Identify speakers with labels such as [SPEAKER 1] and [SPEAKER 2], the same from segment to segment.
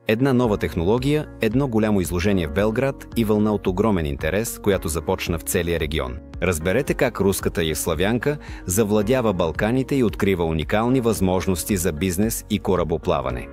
[SPEAKER 1] Една нова технология, едно голямо изложение в Белград и вълна от огромен интерес, която започна в целия регион. Разберете как руската Славянка завладява Балканите и открива уникални възможности за бизнес и корабоплаване.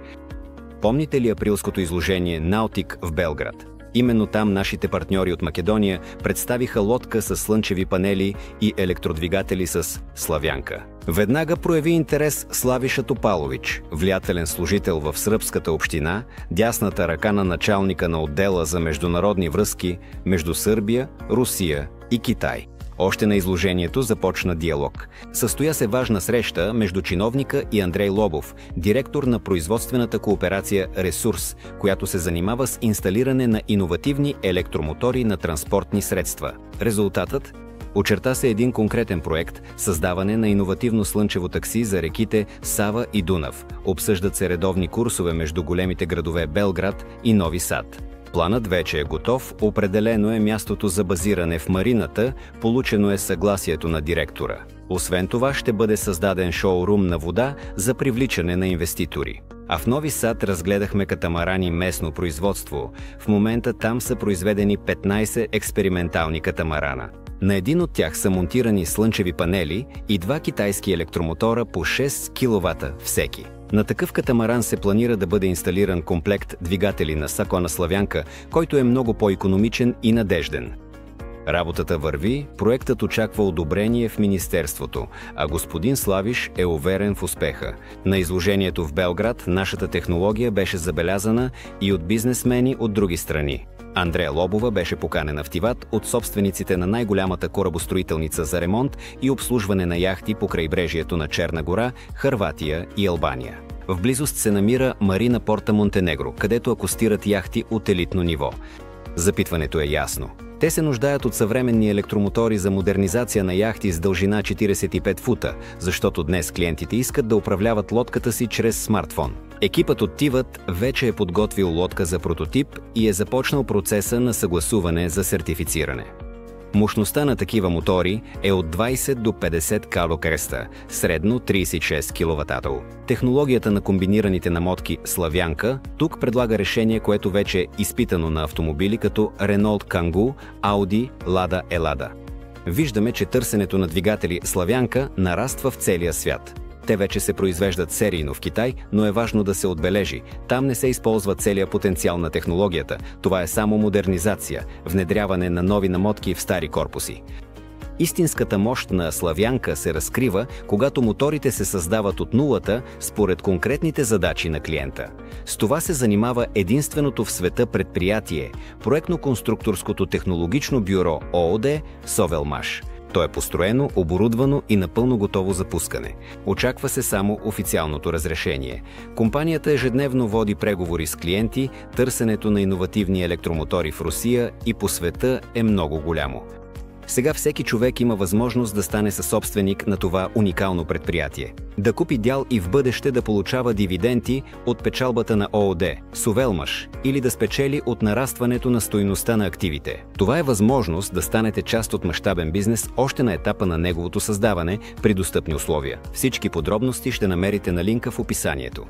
[SPEAKER 1] Помните ли априлското изложение Наутик в Белград? Именно там нашите партньори от Македония представиха лодка с слънчеви панели и електродвигатели с Славянка. Веднага прояви интерес Славиша Топалович, влиятелен служител в сръбската община, дясната ръка на началника на отдела за международни връзки между Сърбия, Русия и Китай. Още на изложението започна диалог. Състоя се важна среща между чиновника и Андрей Лобов, директор на производствената кооперация «Ресурс», която се занимава с инсталиране на иновативни електромотори на транспортни средства. Резултатът? Очерта се един конкретен проект – създаване на иновативно слънчево такси за реките Сава и Дунав. Обсъждат се редовни курсове между големите градове Белград и Нови Сад. Планът вече е готов, определено е мястото за базиране в марината, получено е съгласието на директора. Освен това ще бъде създаден шоурум на вода за привличане на инвеститори. А в Нови Сад разгледахме катамарани местно производство. В момента там са произведени 15 експериментални катамарана. На един от тях са монтирани слънчеви панели и 2 китайски електромотора по 6 кВт всеки. На такъв катамаран се планира да бъде инсталиран комплект двигатели на Сакона Славянка, който е много по-икономичен и надежден. Работата върви, проектът очаква одобрение в Министерството, а господин Славиш е уверен в успеха. На изложението в Белград нашата технология беше забелязана и от бизнесмени от други страни. Андрея Лобова беше поканена в Тиват от собствениците на най-голямата корабостроителница за ремонт и обслужване на яхти по крайбрежието на Черна гора, Хърватия и Албания. В близост се намира Марина Порта Монтенегро, където акостират яхти от елитно ниво. Запитването е ясно. Те се нуждаят от съвременни електромотори за модернизация на яхти с дължина 45 фута, защото днес клиентите искат да управляват лодката си чрез смартфон. Екипът от Тиват вече е подготвил лодка за прототип и е започнал процеса на съгласуване за сертифициране. Мощността на такива мотори е от 20 до 50 килокреста, средно 36 кВт. Технологията на комбинираните намотки Славянка тук предлага решение, което вече е изпитано на автомобили като Renault Kangoo, Audi, Lada Elada. Виждаме, че търсенето на двигатели Славянка нараства в целия свят. Те вече се произвеждат серийно в Китай, но е важно да се отбележи. Там не се използва целият потенциал на технологията. Това е само модернизация, внедряване на нови намотки в стари корпуси. Истинската мощ на Славянка се разкрива, когато моторите се създават от нулата според конкретните задачи на клиента. С това се занимава единственото в света предприятие – проектно-конструкторското технологично бюро ООД «Совелмаш». То е построено, оборудвано и напълно готово за пускане. Очаква се само официалното разрешение. Компанията ежедневно води преговори с клиенти, търсенето на иновативни електромотори в Русия и по света е много голямо. Сега всеки човек има възможност да стане съсобственик на това уникално предприятие. Да купи дял и в бъдеще да получава дивиденти от печалбата на ООД, Совелмаш, или да спечели от нарастването на стойността на активите. Това е възможност да станете част от мащабен бизнес още на етапа на неговото създаване при достъпни условия. Всички подробности ще намерите на линка в описанието.